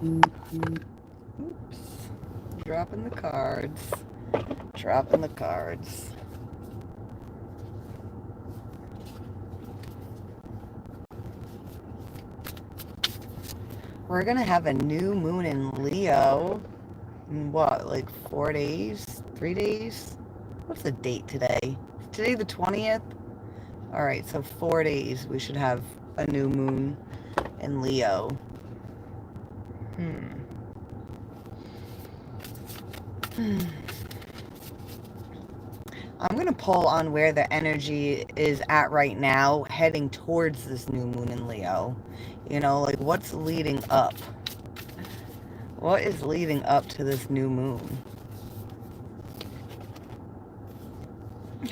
Oops. Dropping the cards. Dropping the cards. We're going to have a new moon in Leo in what, like 4 days? 3 days? What's the date today? Today the 20th? Alright, so 4 days we should have a new moon in Leo. I'm going to pull on where the energy is at right now, heading towards this new moon in Leo. You know, like what's leading up? What is leading up to this new moon?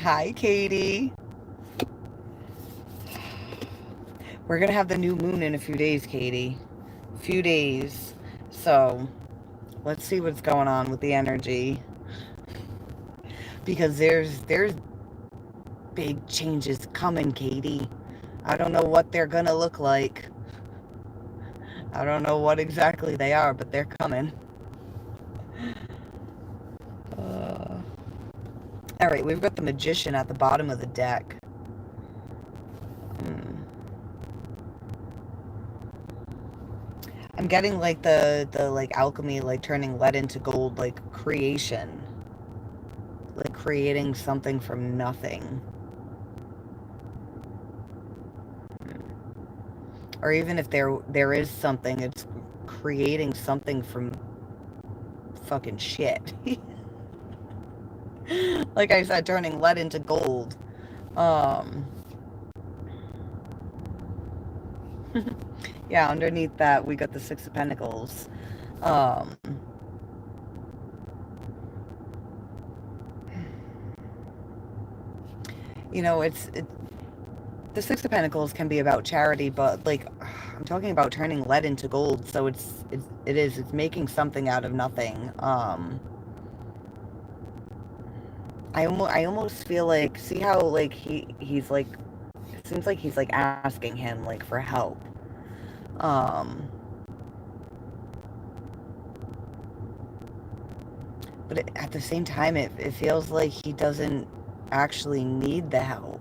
Hi, Katie. We're going to have the new moon in a few days, Katie. A few days. So, let's see what's going on with the energy. Because there's big changes coming, Katie. I don't know what they're going to look like. I don't know what exactly they are, but they're coming. Alright, we've got the Magician at the bottom of the deck. I'm getting like the like alchemy, like turning lead into gold, like creation. Like creating something from nothing. Or even if there is something, it's creating something from fucking shit. Like I said, turning lead into gold. Yeah, underneath that we got the Six of Pentacles. You know, the Six of Pentacles can be about charity, but like I'm talking about turning lead into gold, so it's making something out of nothing. I almost feel like, see how like he's like, it seems like he's like asking him like for help. But at the same time, it feels like he doesn't actually need the help.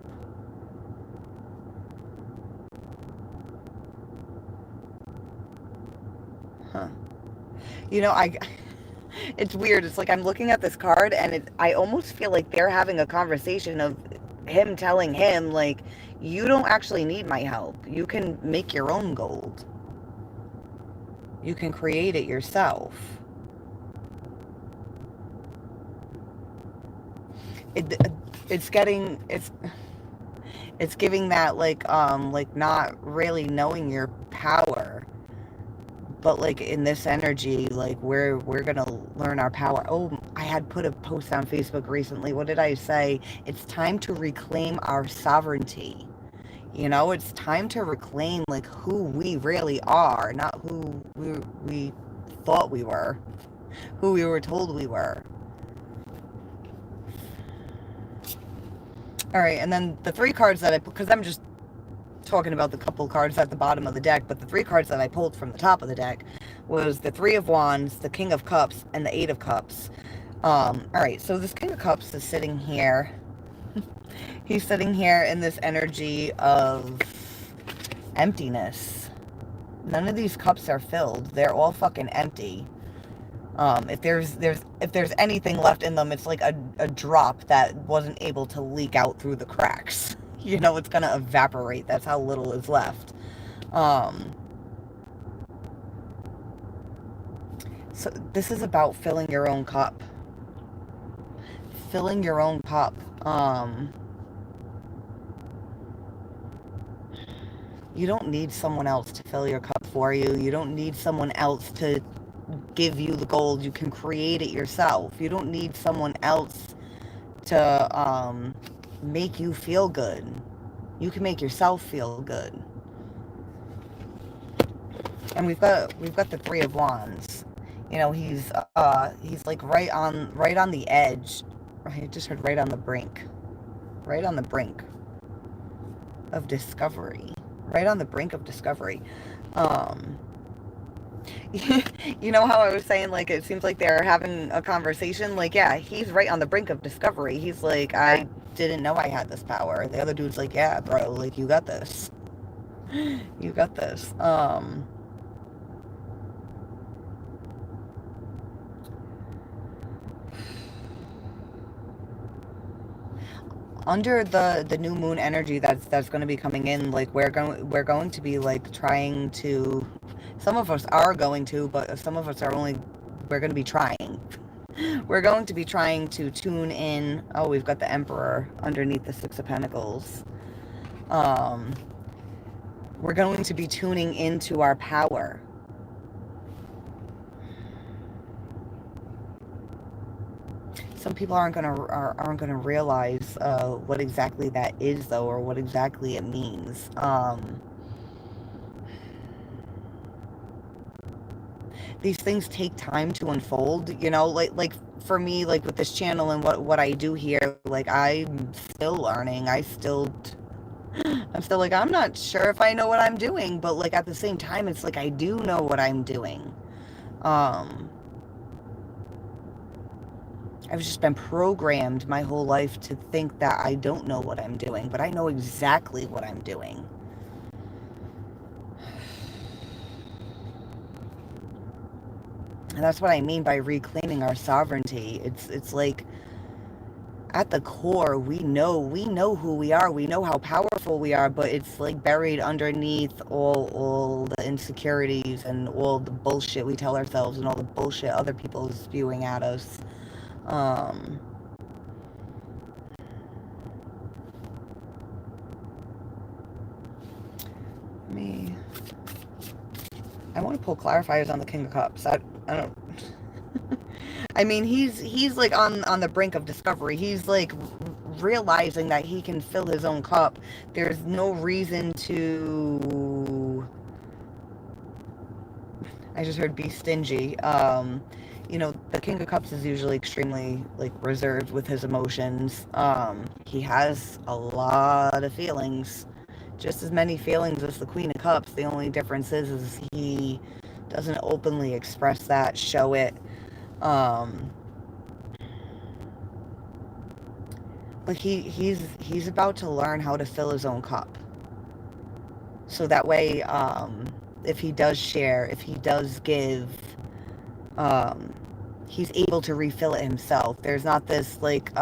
Huh. You know, it's weird. It's like I'm looking at this card and I almost feel like they're having a conversation of him telling him, like, you don't actually need my help. You can make your own gold. You can create it yourself. It's giving that like not really knowing your power. But like in this energy, like we're gonna learn our power. Oh, I had put a post on Facebook recently. What did I say? It's time to reclaim our sovereignty. You know, it's time to reclaim like who we really are, not who we thought we were, who we were told we were. All right, and then the three cards that I put, because I'm just talking about the couple cards at the bottom of the deck, but the three cards that I pulled from the top of the deck was the Three of Wands, the King of Cups, and the Eight of Cups. All right, so this King of Cups is sitting here. He's sitting here in this energy of emptiness. None of these cups are filled. They're all fucking empty. If there's anything left in them, it's like a drop that wasn't able to leak out through the cracks. You know, it's gonna evaporate. That's how little is left. So this is about filling your own cup. Filling your own cup. You don't need someone else to fill your cup for you. You don't need someone else to give you the gold. You can create it yourself. You don't need someone else to make you feel good. You can make yourself feel good. And we've got the Three of Wands. You know, he's like right on the edge. I just heard right on the brink. Right on the brink of discovery. Right on the brink of discovery. You know how I was saying, like, it seems like they're having a conversation? Like, yeah, he's right on the brink of discovery. He's like, I didn't know I had this power. The other dude's like, yeah, bro, like, you got this. You got this. Under the new moon energy that's going to be coming in, like, we're going to be like trying to, some of us are going to, but some of us are only, we're going to be trying. We're going to be trying to tune in. Oh, we've got the Emperor underneath the Six of Pentacles. Um, we're going to be tuning into our power. Some people aren't gonna realize what exactly that is, though, or what exactly it means. These things take time to unfold, you know, like for me, like with this channel and what I do here, like I'm still learning. I'm still like, I'm not sure if I know what I'm doing, but like at the same time, it's like I do know what I'm doing. I've just been programmed my whole life to think that I don't know what I'm doing, but I know exactly what I'm doing. And that's what I mean by reclaiming our sovereignty. It's like, at the core, we know who we are, we know how powerful we are, but it's like buried underneath all the insecurities and all the bullshit we tell ourselves and all the bullshit other people are spewing at us. Me, I want to pull clarifiers on the King of Cups. I don't. I mean, he's like on the brink of discovery. He's like realizing that he can fill his own cup. There's no reason to. I just heard be stingy. You know, the King of Cups is usually extremely like reserved with his emotions. He has a lot of feelings, just as many feelings as the Queen of Cups. The only difference is he doesn't openly express that, show it. But he's about to learn how to fill his own cup. So that way, if he does share, if he does give, he's able to refill it himself. There's not this like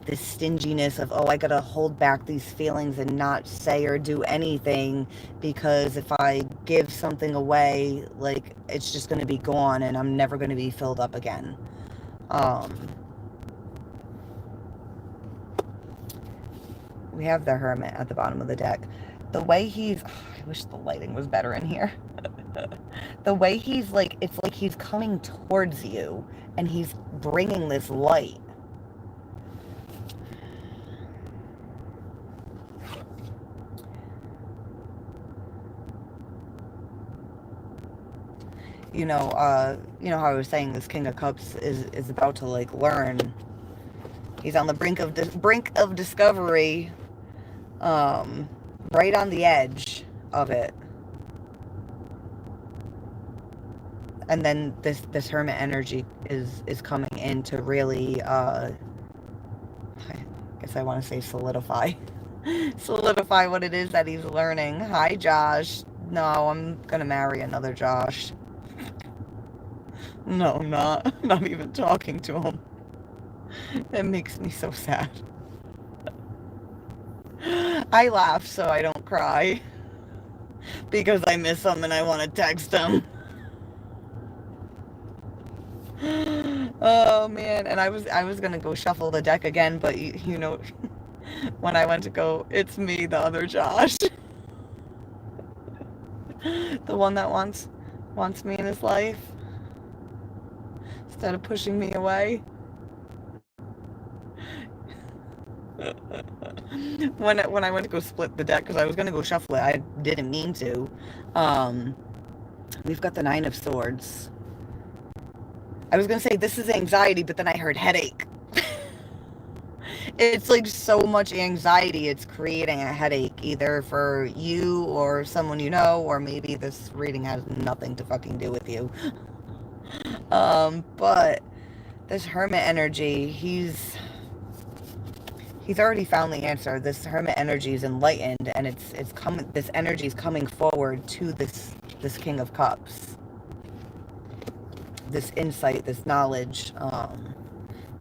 this stinginess of, oh, I gotta hold back these feelings and not say or do anything, because if I give something away, like, it's just gonna be gone and I'm never gonna be filled up again. We have the Hermit at the bottom of the deck. The way he's, oh, I wish the lighting was better in here. The way he's like, it's like he's coming towards you and he's bringing this light. You know how I was saying this King of Cups is about to like learn. He's on the brink of discovery, right on the edge of it. And then this Hermit energy is coming in to really, I guess I want to say solidify. Solidify what it is that he's learning. Hi, Josh. No, I'm going to marry another Josh. No, I'm not. I'm not even talking to him. It makes me so sad. I laugh so I don't cry. Because I miss him and I want to text him. Oh man, and I was gonna go shuffle the deck again, but you know, when I went to go, it's me, the other Josh. The one that wants me in his life instead of pushing me away. When I went to go split the deck, because I was gonna go shuffle it, I didn't mean to. We've got the Nine of Swords. I was gonna say this is anxiety, but then I heard headache. It's like so much anxiety, it's creating a headache, either for you or someone you know, or maybe this reading has nothing to fucking do with you. But this hermit energy, he's already found the answer. This hermit energy is enlightened, and it's coming. This energy is coming forward to this King of Cups. This insight, this knowledge,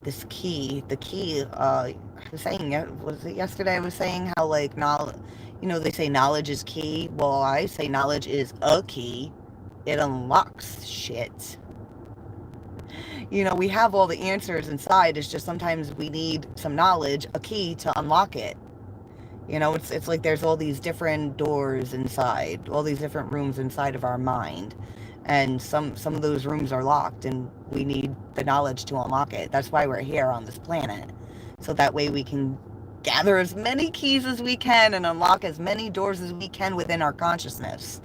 this key. The key. I was saying, was it yesterday? I was saying how like knowledge. You know, they say knowledge is key. Well, I say knowledge is a key. It unlocks shit. You know, we have all the answers inside. It's just sometimes we need some knowledge, a key to unlock it. You know, it's like there's all these different doors inside, all these different rooms inside of our mind. And some of those rooms are locked, and we need the knowledge to unlock it. That's why we're here on this planet. So that way we can gather as many keys as we can and unlock as many doors as we can within our consciousness.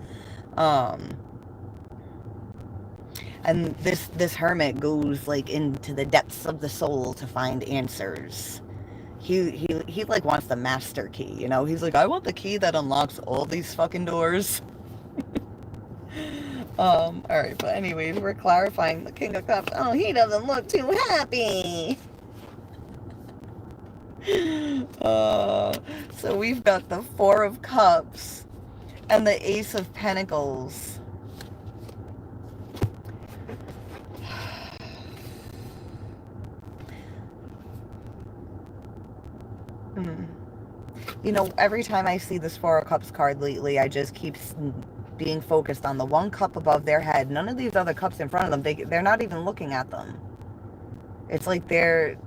And this hermit goes like into the depths of the soul to find answers. He like wants the master key, you know? He's like, I want the key that unlocks all these fucking doors. Alright, but anyways, we're clarifying the King of Cups. Oh, he doesn't look too happy. So we've got the Four of Cups and the Ace of Pentacles. You know, every time I see this Four of Cups card lately, I just keep being focused on the one cup above their head. None of these other cups in front of them, they're not even looking at them. It's like they're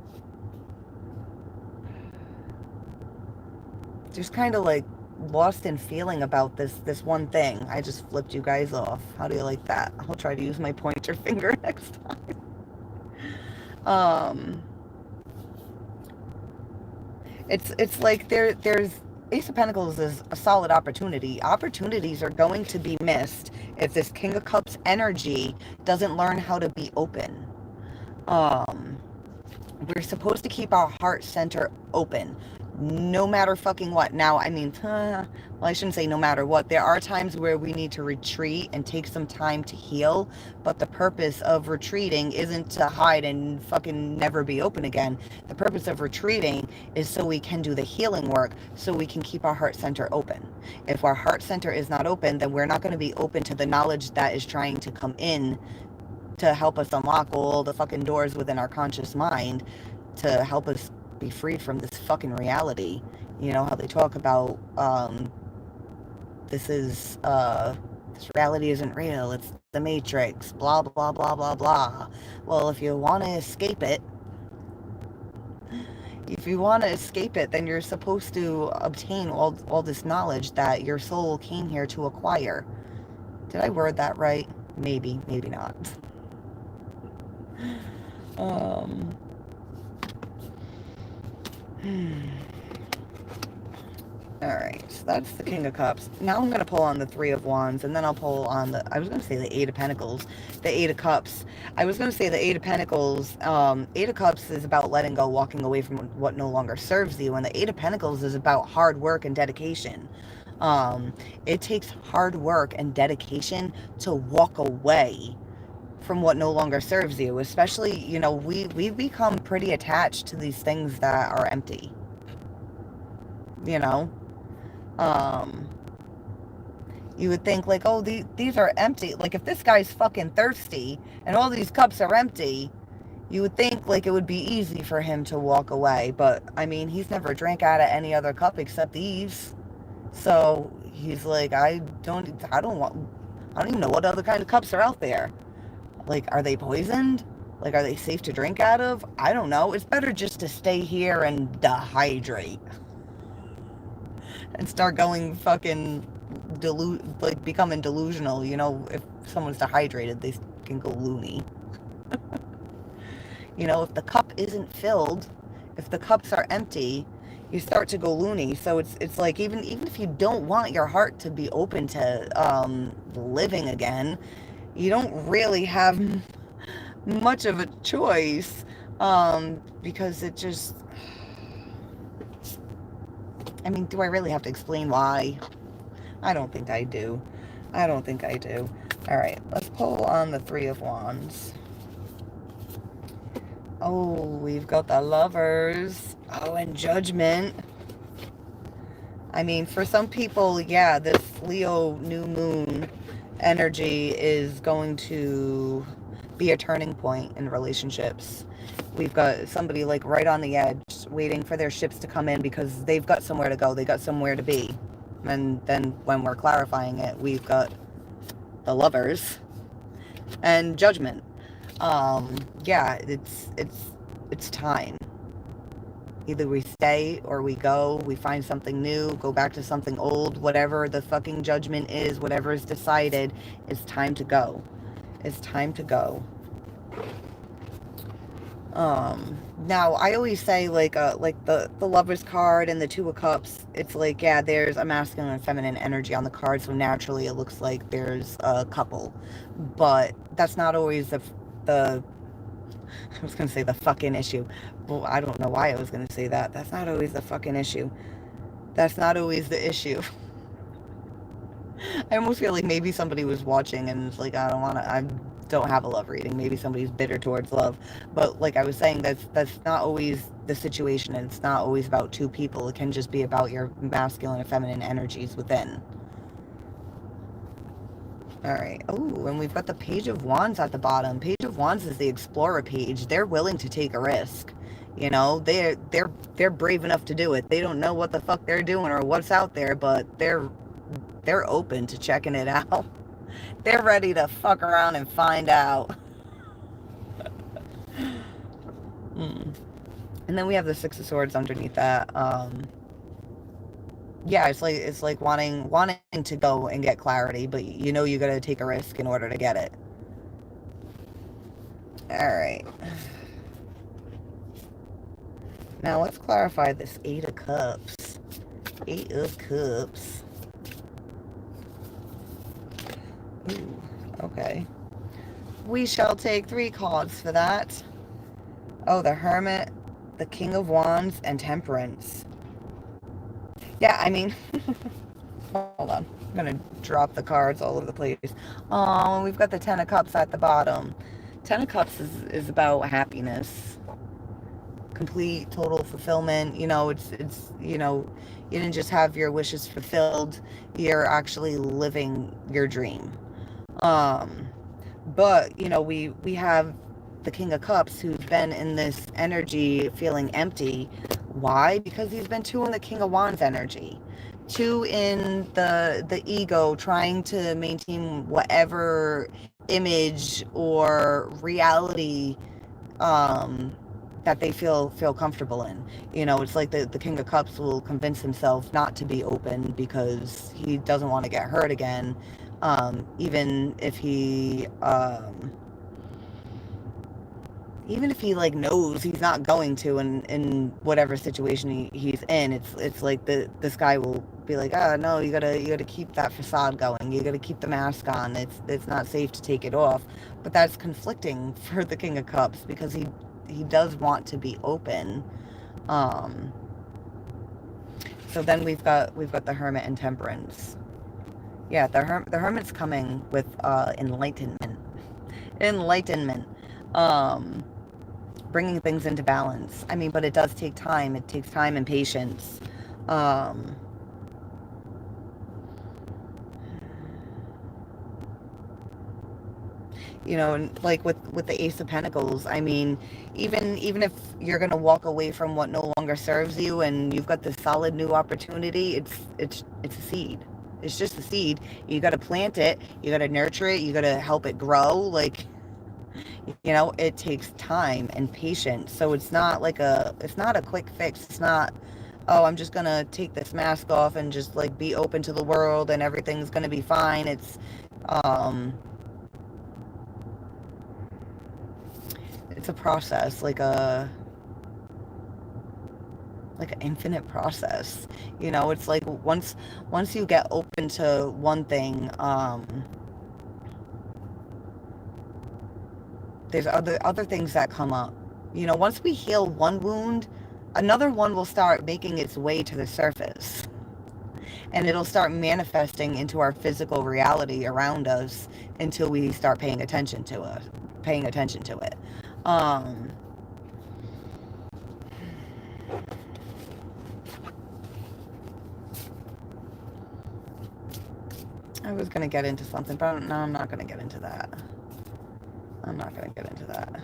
just kind of like lost in feeling about this one thing. I just flipped you guys off. How do you like that? I'll try to use my pointer finger next time. It's like there's Ace of Pentacles is a solid opportunity. Opportunities are going to be missed if this King of Cups energy doesn't learn how to be open. We're supposed to keep our heart center open, no matter fucking what. Now, I mean, well, I shouldn't say no matter what. There are times where we need to retreat and take some time to heal, but the purpose of retreating isn't to hide and fucking never be open again. The purpose of retreating is so we can do the healing work, so we can keep our heart center open. If our heart center is not open, then we're not going to be open to the knowledge that is trying to come in to help us unlock all the fucking doors within our conscious mind to help us be freed from this fucking reality. You know how they talk about this reality isn't real, it's the Matrix, blah blah blah blah blah. Well, if you want to escape it, then you're supposed to obtain all this knowledge that your soul came here to acquire. Did I word that right? Maybe not. Alright, so that's the King of Cups. Now I'm going to pull on the Three of Wands, and then I'll pull on I was going to say the Eight of Pentacles, the Eight of Cups. I was going to say the Eight of Pentacles. Eight of Cups is about letting go, walking away from what no longer serves you, and the Eight of Pentacles is about hard work and dedication. It takes hard work and dedication to walk away from what no longer serves you. Especially, you know, we've become pretty attached to these things that are empty. You know? You would think like, oh, these are empty. Like, if this guy's fucking thirsty and all these cups are empty, you would think like it would be easy for him to walk away. But, I mean, he's never drank out of any other cup except these. So, he's like, I don't even know what other kind of cups are out there. Like, are they poisoned? Like, are they safe to drink out of? I don't know. It's better just to stay here and dehydrate. And start going fucking becoming delusional. You know, if someone's dehydrated, they can go loony. You know, if the cup isn't filled, if the cups are empty, you start to go loony. So it's like, even if you don't want your heart to be open to living again, you don't really have much of a choice, because it just, I mean, do I really have to explain why? I don't think I do. I don't think I do. All right, let's pull on the Three of Wands. Oh, we've got the Lovers. Oh, and Judgment. I mean, for some people, yeah, this Leo new moon energy is going to be a turning point in relationships. We've got somebody like right on the edge waiting for their ships to come in because they've got somewhere to go. They got somewhere to be. And then when we're clarifying it, we've got the Lovers and Judgment. Yeah, it's time. Either we stay or we go, we find something new, go back to something old, whatever the fucking judgment is, whatever is decided, it's time to go. It's time to go. Now I always say like the Lover's card and the Two of Cups, it's like, yeah, there's a masculine and feminine energy on the card, so naturally it looks like there's a couple. But that's not always the I was going to say the fucking issue. Well, I don't know why I was going to say that. That's not always the fucking issue. That's not always the issue. I almost feel like maybe somebody was watching and it's like, I don't have a love reading. Maybe somebody's bitter towards love. But like I was saying, that's not always the situation. And it's not always about two people. It can just be about your masculine and feminine energies within. All right. Oh, and we've got the Page of Wands at the bottom. Page of Wands is the Explorer page. They're willing to take a risk. You know, they're brave enough to do it. They don't know what the fuck they're doing or what's out there, but they're open to checking it out. They're ready to fuck around and find out. And then we have the Six of Swords underneath that. Yeah, it's like wanting to go and get clarity, but you know you got to take a risk in order to get it. All right. Now let's clarify this Eight of Cups. Eight of Cups. Ooh, okay. We shall take 3 cards for that. Oh, the Hermit, the King of Wands, and Temperance. Yeah, I mean, hold on. I'm going to drop the cards all over the place. Oh, and we've got the Ten of Cups at the bottom. Ten of Cups is about happiness. Complete, total fulfillment. You know, it's you know, you didn't just have your wishes fulfilled. You're actually living your dream. But, you know, we have the King of Cups who's been in this energy feeling empty. Why? Because he's been too in the King of Wands energy. Too in the ego, trying to maintain whatever image or reality that they feel comfortable in. You know, it's like the King of Cups will convince himself not to be open because he doesn't want to get hurt again. Even if he like knows he's not going to in whatever situation he's in, it's like this guy will be like, oh no, you gotta keep that facade going, you gotta keep the mask on, it's not safe to take it off. But that's conflicting for the King of Cups because he does want to be open. So then we've got the Hermit and Temperance. Yeah, the Hermit's coming with enlightenment. Bringing things into balance. I mean, but it does take time. It takes time and patience. You know, like with the Ace of Pentacles, I mean, even if you're gonna walk away from what no longer serves you, and you've got this solid new opportunity, it's a seed. It's just a seed. You got to plant it. You got to nurture it. You got to help it grow. Like, you know, it takes time and patience. So it's not a quick fix. It's not, oh, I'm just gonna take this mask off and just like be open to the world and everything's gonna be fine. It's a process, like an infinite process. You know, it's like once you get open to one thing, there's other things that come up. You know, once we heal one wound, another one will start making its way to the surface, and it'll start manifesting into our physical reality around us until we start paying attention to it. I was gonna get into something, but no, I'm not gonna get into that. I'm not gonna get into that.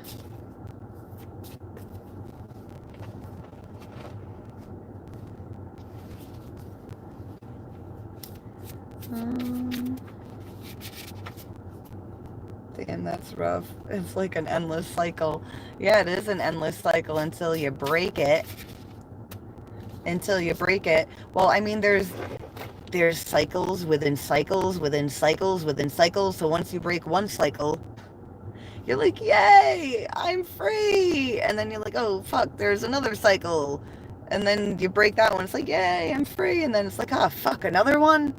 Damn, that's rough. It's like an endless cycle. Yeah, it is an endless cycle until you break it. Until you break it. Well, I mean, there's cycles within cycles within cycles within cycles. So once you break one cycle, you're like, yay, I'm free. And then you're like, oh, fuck, there's another cycle. And then you break that one. It's like, yay, I'm free. And then it's like, ah, fuck, another one.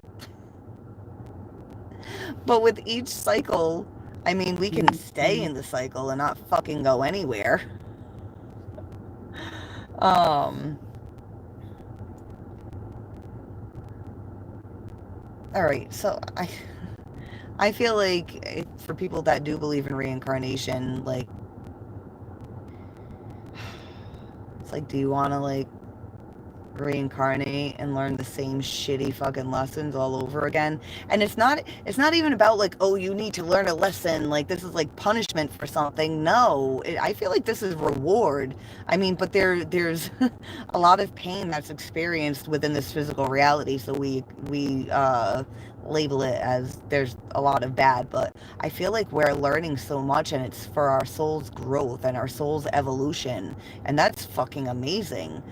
But with each cycle, I mean, we can stay in the cycle and not fucking go anywhere. All right, so I feel like for people that do believe in reincarnation, like, it's like, do you want to, like, reincarnate and learn the same shitty fucking lessons all over again? And it's not even about like, oh, you need to learn a lesson, like this is like punishment for something. No, I feel like this is reward. I mean, but there's a lot of pain that's experienced within this physical reality, so we label it as there's a lot of bad. But I feel like we're learning so much, and it's for our soul's growth and our soul's evolution, and that's fucking amazing.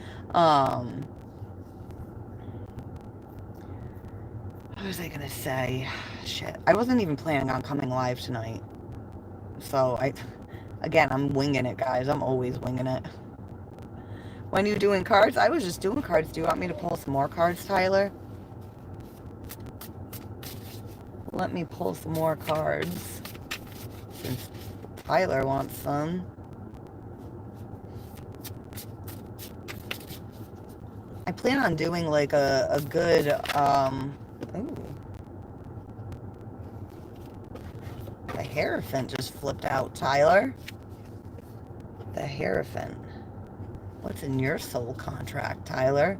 What was I gonna say? Shit. I wasn't even planning on coming live tonight. So again, I'm winging it, guys. I'm always winging it. When you doing cards? I was just doing cards. Do you want me to pull some more cards, Tyler? Let me pull some more cards, since Tyler wants some. I plan on doing like a good, ooh. The Hierophant just flipped out, Tyler. The Hierophant. What's in your soul contract, Tyler?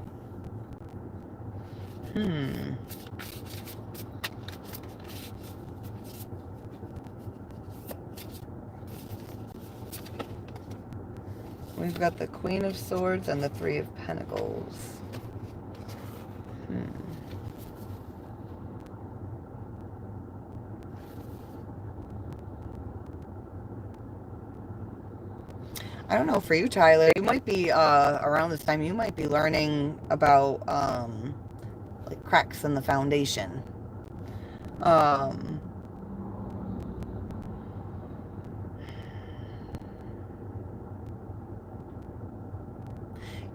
We've got the Queen of Swords and the Three of Pentacles. I don't know, for you, Tyler, you might be, around this time, you might be learning about, like, cracks in the foundation.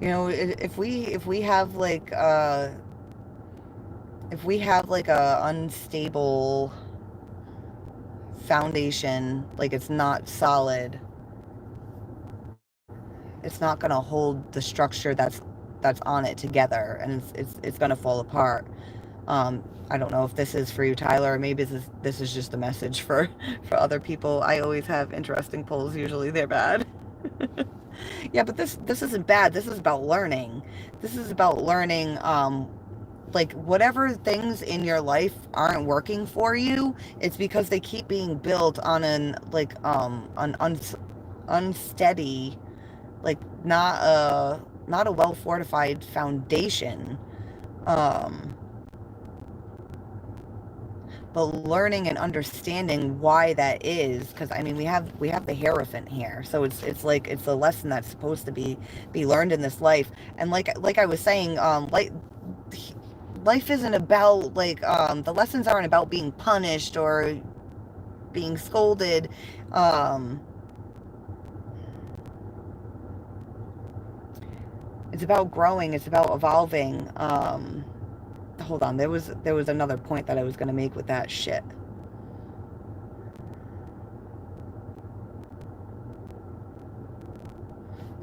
You know, if we have, like, a unstable foundation, like it's not solid, it's not going to hold the structure that's on it together, and it's going to fall apart. I don't know if this is for you, Tyler, or maybe this is just a message for other people. I always have interesting pulls. Usually they're bad. Yeah, but this isn't bad. This is about learning. This is about learning, like, whatever things in your life aren't working for you, it's because they keep being built on an unsteady, like, not a well fortified foundation. But learning and understanding why that is, because I mean we have the Hierophant here, so it's like it's a lesson that's supposed to be learned in this life. And like I was saying, life isn't about, like, the lessons aren't about being punished or being scolded. It's about growing. It's about evolving. Hold on, there was another point that I was going to make with that shit.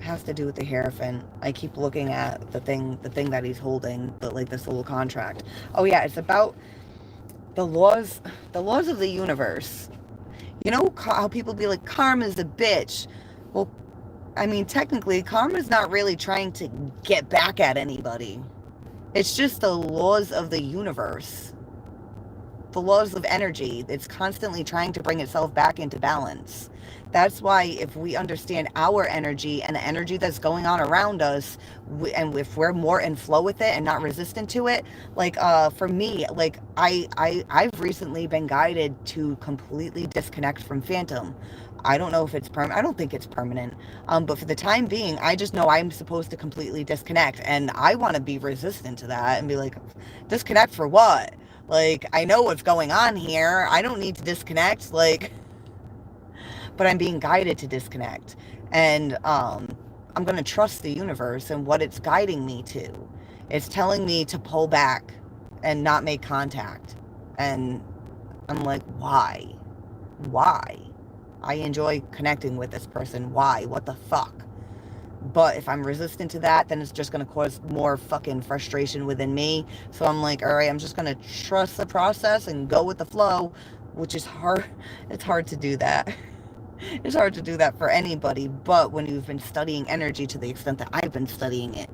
has to do with the Hierophant. I keep looking at the thing that he's holding, like this little contract. Oh yeah, it's about the laws of the universe. You know how people be like, karma's a bitch. Well, I mean, technically, karma's not really trying to get back at anybody. It's just the laws of the universe. The laws of energy. It's constantly trying to bring itself back into balance. That's why if we understand our energy and the energy that's going on around us, and if we're more in flow with it and not resistant to it, like for me, like I've recently been guided to completely disconnect from Phantom. I don't know if it's permanent. I don't think it's permanent. But for the time being, I just know I'm supposed to completely disconnect, and I want to be resistant to that and be like, disconnect for what? Like, I know what's going on here. I don't need to disconnect. Like, but I'm being guided to disconnect. And I'm going to trust the universe and what it's guiding me to. It's telling me to pull back and not make contact. And I'm like, why? Why? I enjoy connecting with this person. Why? What the fuck? But if I'm resistant to that, then it's just going to cause more fucking frustration within me. So I'm like, all right, I'm just going to trust the process and go with the flow, which is hard. It's hard to do that. It's hard to do that for anybody. But when you've been studying energy to the extent that I've been studying it,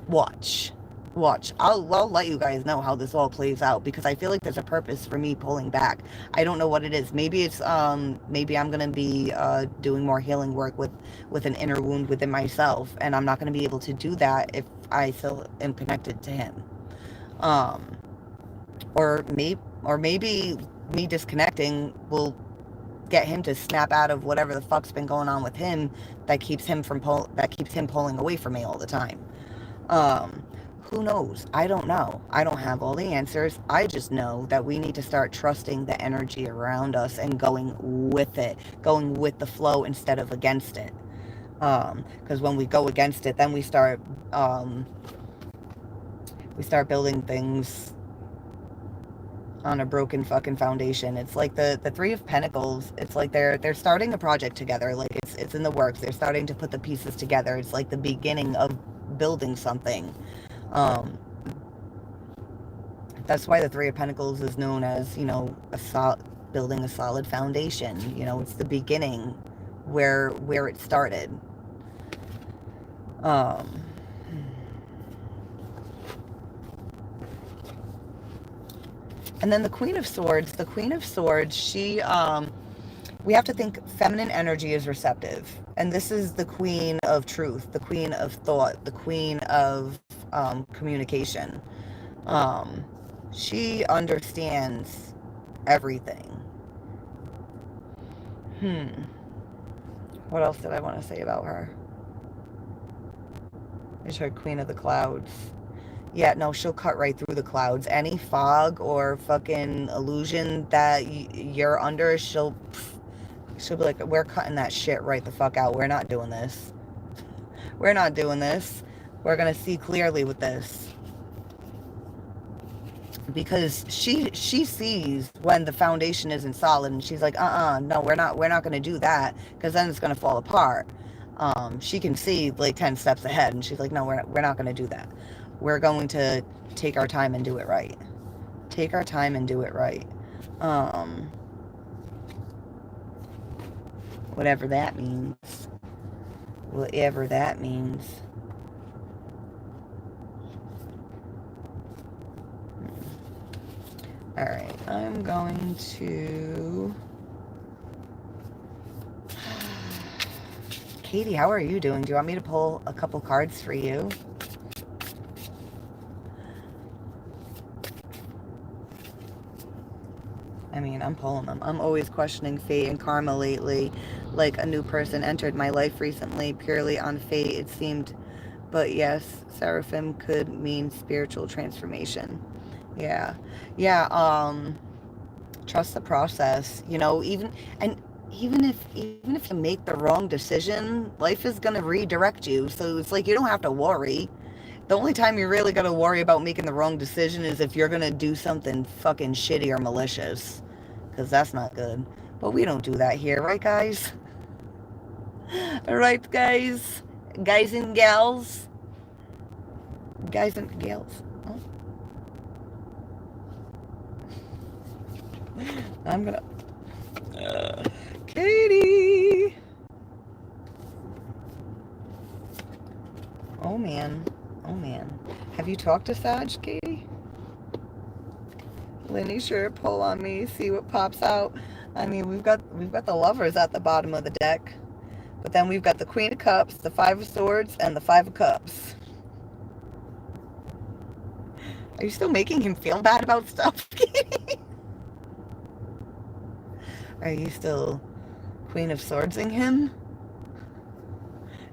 watch. I'll let you guys know how this all plays out, because I feel like there's a purpose for me pulling back. I don't know what it is. Maybe it's maybe I'm gonna be doing more healing work with an inner wound within myself, and I'm not gonna be able to do that if I still am connected to him. Or maybe me disconnecting will get him to snap out of whatever the fuck's been going on with him that keeps him pulling away from me all the time. Who knows? I don't know. I don't have all the answers. I just know that we need to start trusting the energy around us and going with it, going with the flow instead of against it. Because when we go against it, then we start building things on a broken fucking foundation. It's like the Three of Pentacles. It's like they're starting a project together. Like it's in the works. They're starting to put the pieces together. It's like the beginning of building something. That's why the Three of Pentacles is known as, you know, building a solid foundation. You know, it's the beginning where it started. And then the Queen of Swords, she, we have to think feminine energy is receptive. And this is the queen of truth, the queen of thought, the queen of communication. She understands everything. What else did I want to say about her? Is her Queen of the Clouds. Yeah, no, she'll cut right through the clouds. Any fog or fucking illusion that you're under, she'll be like, we're cutting that shit right the fuck out. We're not doing this. We're not doing this. We're gonna see clearly with this. Because she sees when the foundation isn't solid, and she's like, no, we're not gonna do that, because then it's gonna fall apart. She can see like 10 steps ahead, and she's like, no, we're not gonna do that. We're going to take our time and do it right. Take our time and do it right. Whatever that means. Whatever that means. Alright, I'm going to... Katie, how are you doing? Do you want me to pull a couple cards for you? I mean, I'm pulling them. I'm always questioning fate and karma lately. Like, a new person entered my life recently purely on fate, it seemed. But yes, Seraphim could mean spiritual transformation. Yeah. Trust the process. You know, even if you make the wrong decision, life is going to redirect you. So it's like, you don't have to worry. The only time you're really going to worry about making the wrong decision is if you're going to do something fucking shitty or malicious. Because that's not good. But we don't do that here, right, guys? Alright, guys. Guys and gals. Guys and gals. Oh. I'm gonna... Katie! Oh, man. Oh, man. Have you talked to Saj, Katie? Lenny, sure, pull on me, see what pops out. I mean, we've got the lovers at the bottom of the deck. But then we've got the Queen of Cups, the Five of Swords, and the Five of Cups. Are you still making him feel bad about stuff? Are you still Queen of Swordsing him?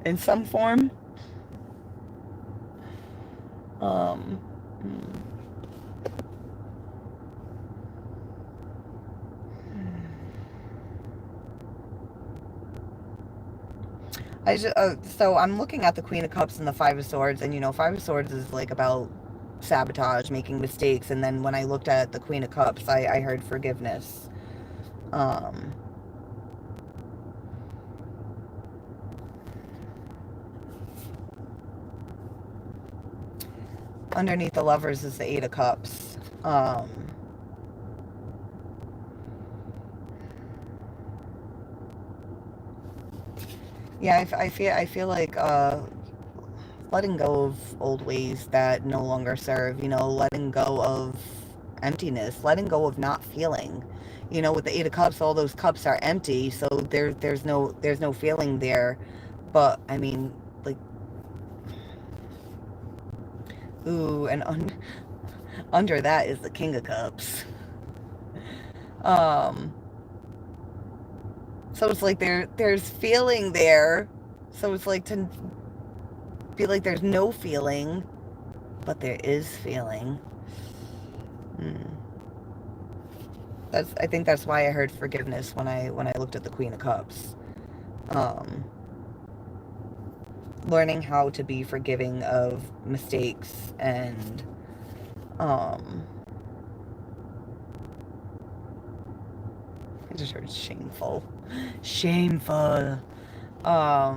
In some form? Hmm. So I'm looking at the Queen of Cups and the Five of Swords, and you know, Five of Swords is like about sabotage, making mistakes, and then when I looked at the Queen of Cups, I heard forgiveness. Underneath the lovers is the Eight of Cups. Yeah, I feel like letting go of old ways that no longer serve, you know, letting go of emptiness, letting go of not feeling. You know, with the Eight of Cups, all those cups are empty, so there's no feeling there. But I mean, like, ooh, and under that is the King of Cups. Um, so it's like there's feeling there. So it's like to be like there's no feeling, but there is feeling. I think that's why I heard forgiveness when I looked at the Queen of Cups. Learning how to be forgiving of mistakes and I just heard shameful. Shameful. I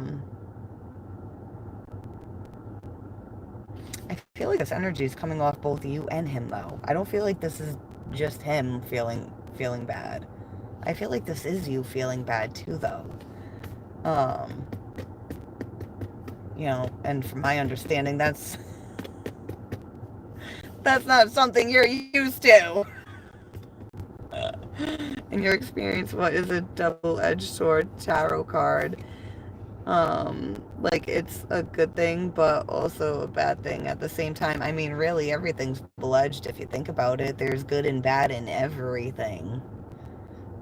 feel like this energy is coming off both you and him, though. I don't feel like this is just him feeling bad. I feel like this is you feeling bad too, though. You know, and from my understanding, that's not something you're used to. In your experience, what is a double-edged sword tarot card? Like, it's a good thing, but also a bad thing at the same time. I mean, really, everything's double-edged if you think about it. There's good and bad in everything.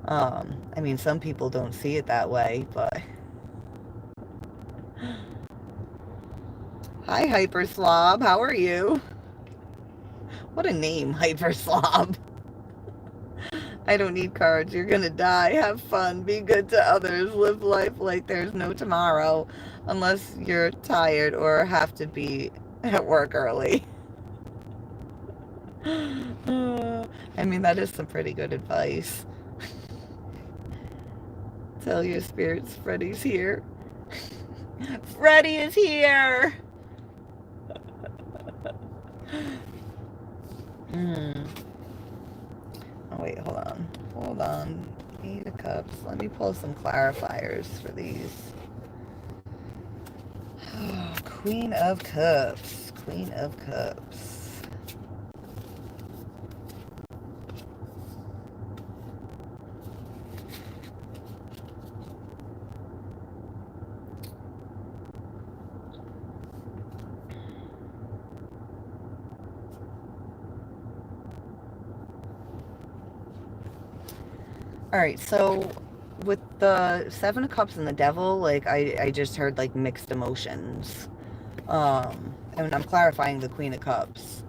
I mean, some people don't see it that way, but... Hi, Hyper Slob. How are you? What a name, Hyper Slob. I don't need cards. You're gonna die. Have fun. Be good to others. Live life like there's no tomorrow. Unless you're tired or have to be at work early. I mean, that is some pretty good advice. Tell your spirits Freddy's here. Freddy is here! Oh, wait, hold on. Hold on. Eight of Cups. Let me pull some clarifiers for these. Oh, Queen of Cups. Queen of Cups. Alright, so with the Seven of Cups and the Devil, like, I just heard, like, mixed emotions. And I'm clarifying the Queen of Cups.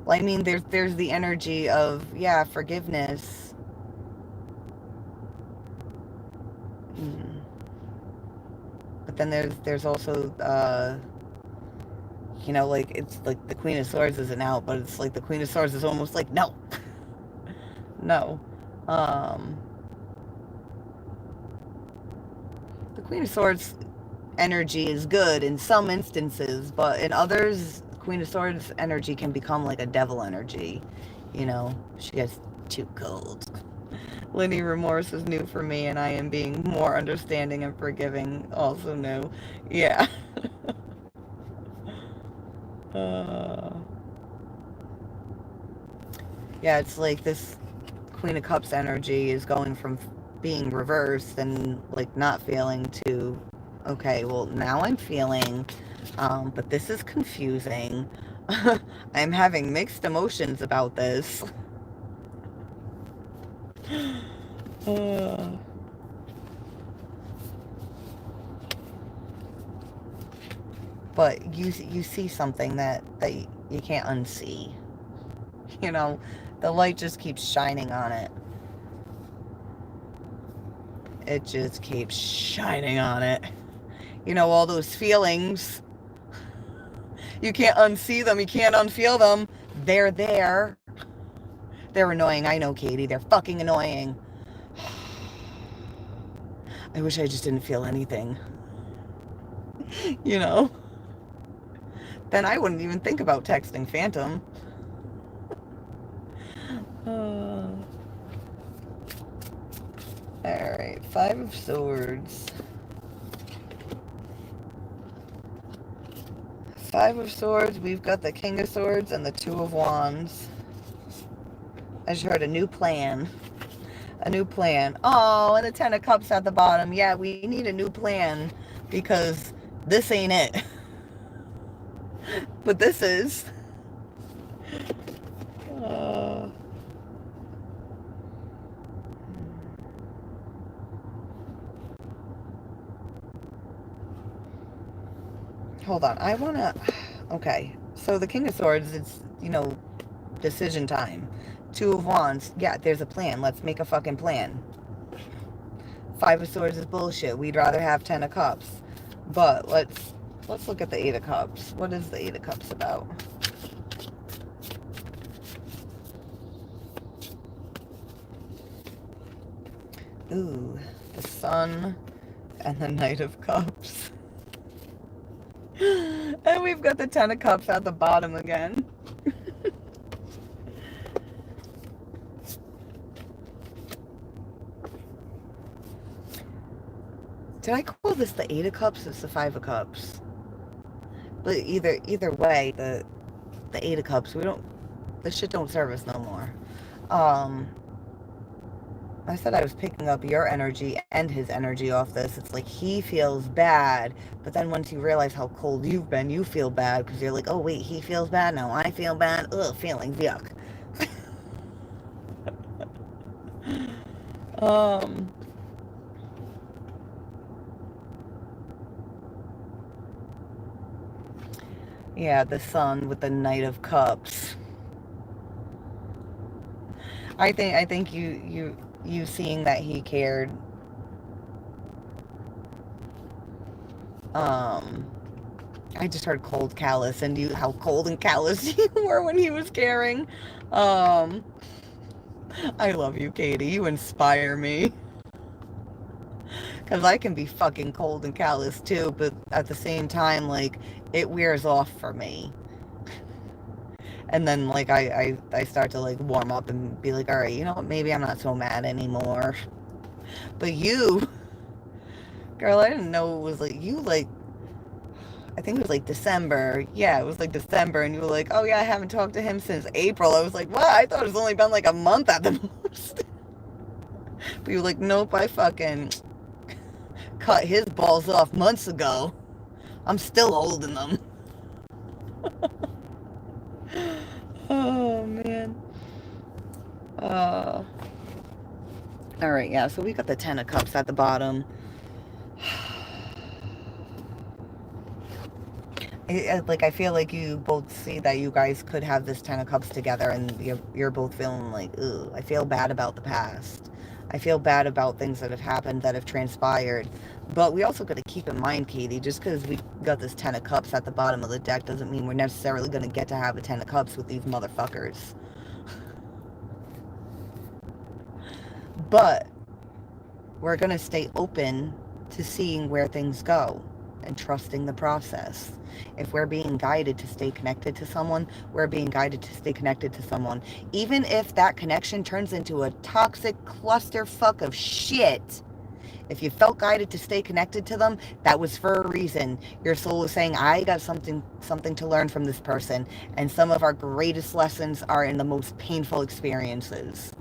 Well, I mean, there's the energy of, yeah, forgiveness. But then there's also, you know, like, it's like the Queen of Swords isn't out, but it's like the Queen of Swords is almost like, no. No. The Queen of Swords energy is good in some instances, but in others, Queen of Swords energy can become like a devil energy. You know, she gets too cold. Linear remorse is new for me, and I am being more understanding and forgiving. Also new. Yeah. uh, yeah, it's like this Queen of Cups energy is going from being reversed and like not feeling to, okay, well now I'm feeling, but this is confusing. I'm having mixed emotions about this. But you see something that you can't unsee. You know, the light just keeps shining on it. It just keeps shining on it. You know, all those feelings. You can't unsee them. You can't unfeel them. They're there. They're annoying. I know, Katie. They're fucking annoying. I wish I just didn't feel anything. You know? Then I wouldn't even think about texting Phantom. Alright, Five of Swords. Five of Swords, we've got the King of Swords and the Two of Wands. I just heard a new plan. A new plan. Oh, and the Ten of Cups at the bottom. Yeah, we need a new plan because this ain't it. But this is. Hold on. I want to... Okay. So the King of Swords, it's, you know, decision time. Two of Wands. Yeah, there's a plan. Let's make a fucking plan. Five of Swords is bullshit. We'd rather have Ten of Cups. But let's look at the Eight of Cups. What is the Eight of Cups about? Ooh, the Sun and the Knight of Cups. And we've got the Ten of Cups at the bottom again. Did I call this the Eight of Cups or the Five of Cups? But either way, the Eight of Cups, this shit don't serve us no more. I said I was picking up your energy and his energy off this. It's like he feels bad, but then once you realize how cold you've been, you feel bad because you're like, oh wait, he feels bad now. I feel bad. Ugh, feelings, yuck. Yeah, the Sun with the Knight of Cups. I think you seeing that he cared. I just heard cold, callous, and how cold and callous you were when he was caring. I love you, Katie. You inspire me. Because I can be fucking cold and callous too, but at the same time, like, it wears off for me. And then, like, I start to, like, warm up and be like, all right, you know what, maybe I'm not so mad anymore. But you, girl, I didn't know it was, like, you, like, I think it was, like, December. Yeah, it was, like, December, and you were like, oh, yeah, I haven't talked to him since April. I was like, what? I thought it's only been, like, a month at the most. But you were like, nope, I fucking cut his balls off months ago. I'm still holding them. Oh, man. Alright, yeah, so we got the Ten of Cups at the bottom. Like, I feel like you both see that you guys could have this Ten of Cups together, and you're both feeling like, ooh, I feel bad about the past. I feel bad about things that have happened, that have transpired. But we also got to keep in mind, Katie, just because we got this Ten of Cups at the bottom of the deck doesn't mean we're necessarily going to get to have a Ten of Cups with these motherfuckers. But we're going to stay open to seeing where things go and trusting the process. If we're being guided to stay connected to someone, we're being guided to stay connected to someone. Even if that connection turns into a toxic clusterfuck of shit, if you felt guided to stay connected to them, that was for a reason. Your soul is saying, I got something to learn from this person. And some of our greatest lessons are in the most painful experiences.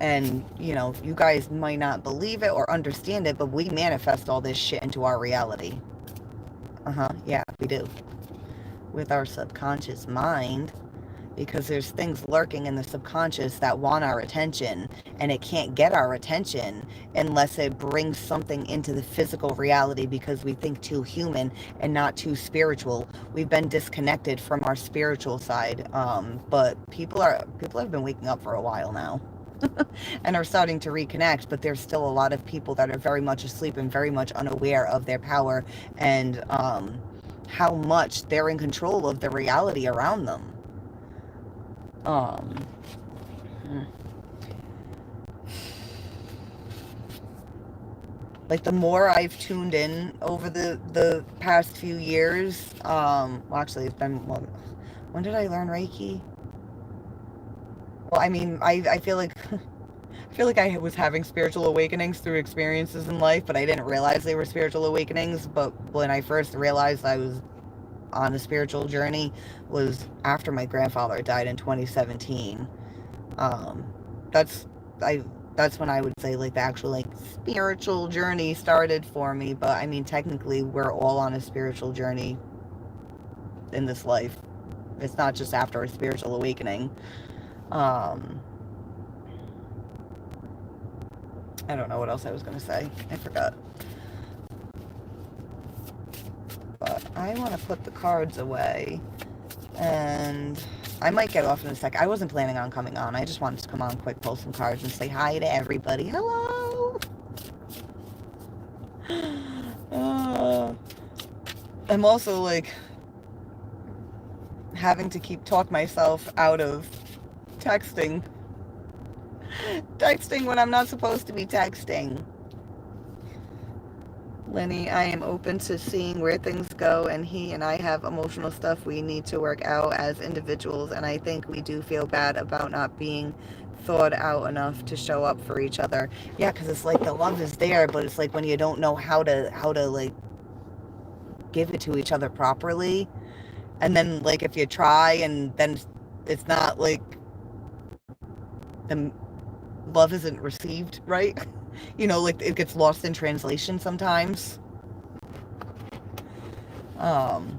And, you know, you guys might not believe it or understand it, but we manifest all this shit into our reality. Yeah, we do. With our subconscious mind. Because there's things lurking in the subconscious that want our attention, and it can't get our attention unless it brings something into the physical reality, because we think too human and not too spiritual. We've been disconnected from our spiritual side, but people have been waking up for a while now. And are starting to reconnect, but there's still a lot of people that are very much asleep and very much unaware of their power and how much they're in control of the reality around them. Like, the more I've tuned in over the past few years, well, actually, it's been, well, when did I learn Reiki? Well, I mean, I feel like I feel like I was having spiritual awakenings through experiences in life, but I didn't realize they were spiritual awakenings. But when I first realized I was on a spiritual journey was after my grandfather died in 2017. That's when I would say, like, the actual, like, spiritual journey started for me. But I mean, technically, we're all on a spiritual journey in this life. It's not just after a spiritual awakening. I don't know what else I was going to say. I forgot. But I want to put the cards away. And I might get off in a sec. I wasn't planning on coming on. I just wanted to come on quick, pull some cards, and say hi to everybody. Hello! I'm also, like, having to talk myself out of texting. Texting when I'm not supposed to be texting. Lenny, I am open to seeing where things go, and he and I have emotional stuff we need to work out as individuals, and I think we do feel bad about not being thought out enough to show up for each other. Yeah, because it's like the love is there, but it's like when you don't know how to like give it to each other properly, and then, like, if you try and then it's not, like, the love isn't received right. You know, like, it gets lost in translation sometimes. And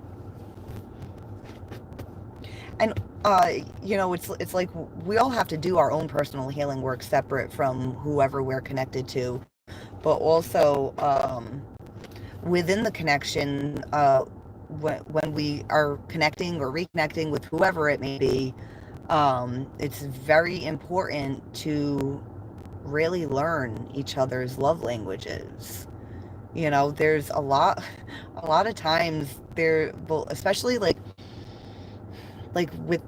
you know, it's like we all have to do our own personal healing work separate from whoever we're connected to, but also within the connection, when we are connecting or reconnecting with whoever it may be, it's very important to really learn each other's love languages. You know, there's a lot of times there, well, especially like with,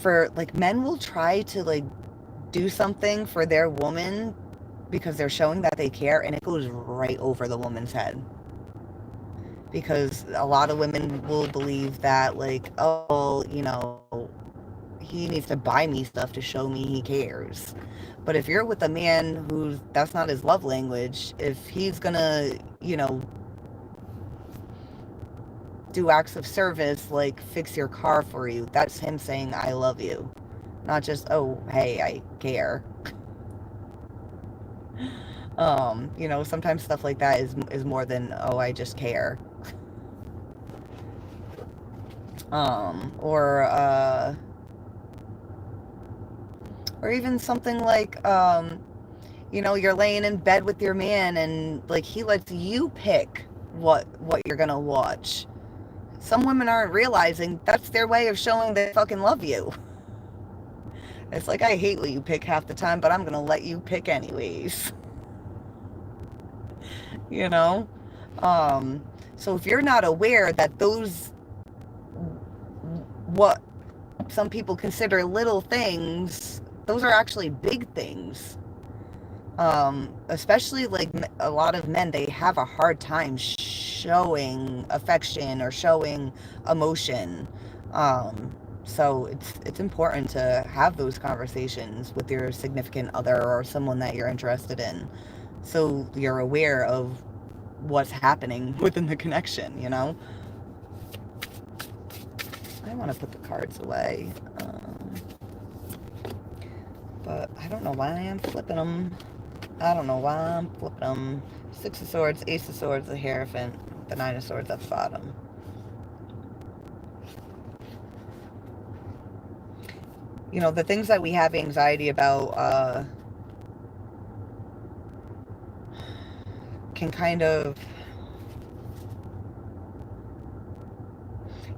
for like, men will try to, like, do something for their woman because they're showing that they care, and it goes right over the woman's head. Because a lot of women will believe that, like, oh, you know, he needs to buy me stuff to show me he cares. But if you're with a man who's, that's not his love language, if he's gonna, you know, do acts of service, like fix your car for you, that's him saying, I love you. Not just, oh, hey, I care. You know, sometimes stuff like that is more than, oh, I just care. Or even something like, you know, you're laying in bed with your man and, like, he lets you pick what you're gonna watch. Some women aren't realizing that's their way of showing they fucking love you. It's like, I hate what you pick half the time, but I'm gonna let you pick anyways. You know? So if you're not aware that those, what some people consider little things, those are actually big things. Especially like a lot of men, they have a hard time showing affection or showing emotion. Um, so it's important to have those conversations with your significant other or someone that you're interested in, so you're aware of what's happening within the connection, you know? I want to put the cards away, but I don't know why I am flipping them. I don't know why I'm flipping them. Six of Swords, Ace of Swords, the Hierophant, the Nine of Swords at the bottom. You know, the things that we have anxiety about can kind of,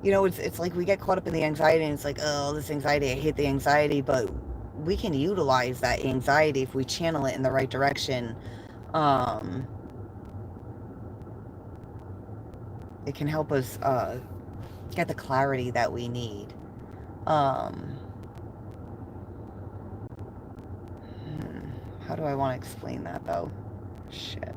you know, it's like we get caught up in the anxiety and it's like, oh, this anxiety, I hate the anxiety, but we can utilize that anxiety if we channel it in the right direction. It can help us get the clarity that we need. How do I want to explain that though? Shit.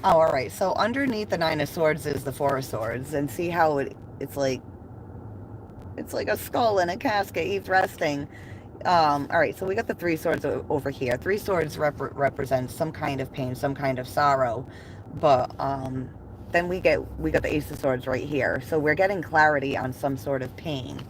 Oh, all right. So underneath the Nine of Swords is the Four of Swords, and see how it's like a skull in a casket. He's resting. All right. So we got the Three Swords over here. Three Swords represent some kind of pain, some kind of sorrow, but then we got the Ace of Swords right here. So we're getting clarity on some sort of pain.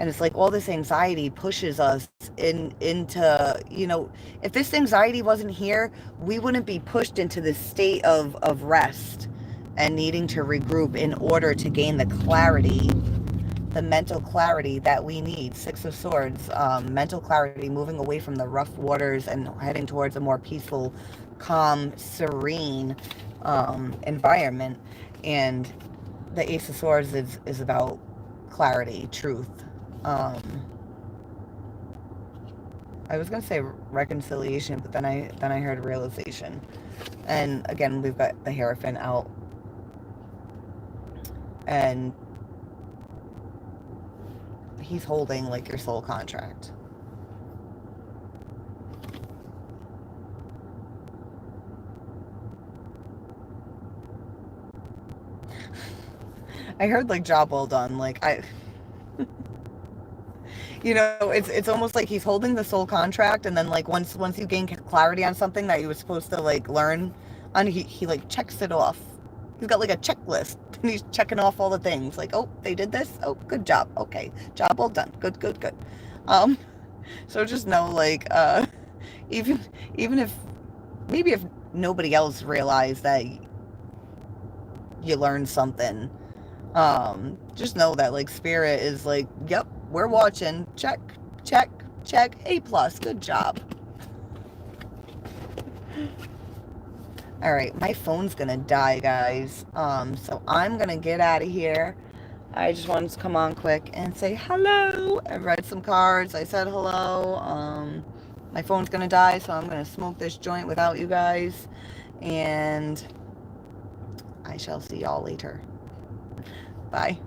And it's like all this anxiety pushes us into, you know, if this anxiety wasn't here, we wouldn't be pushed into this state of rest and needing to regroup in order to gain the clarity, the mental clarity that we need. Six of Swords, mental clarity, moving away from the rough waters and heading towards a more peaceful, calm, serene environment. And the Ace of Swords is about clarity, truth. I was gonna say reconciliation, but then I heard realization. And again, we've got the Hierophant out, and he's holding like your soul contract. I heard like job well done. Like you know, it's almost like he's holding the soul contract, and then like once you gain clarity on something that you were supposed to like learn on, he like checks it off. He's got like a checklist and he's checking off all the things like, oh, they did this, oh, good job, okay, job well done, good. So just know, like, even if maybe if nobody else realized that you learned something, just know that like spirit is like, yep, we're watching, check, A plus, good job. All right, my phone's gonna die, guys, so I'm gonna get out of here. I just wanted to come on quick and say hello. I read some cards, I said hello. My phone's gonna die, so I'm gonna smoke this joint without you guys, and I shall see y'all later. Bye.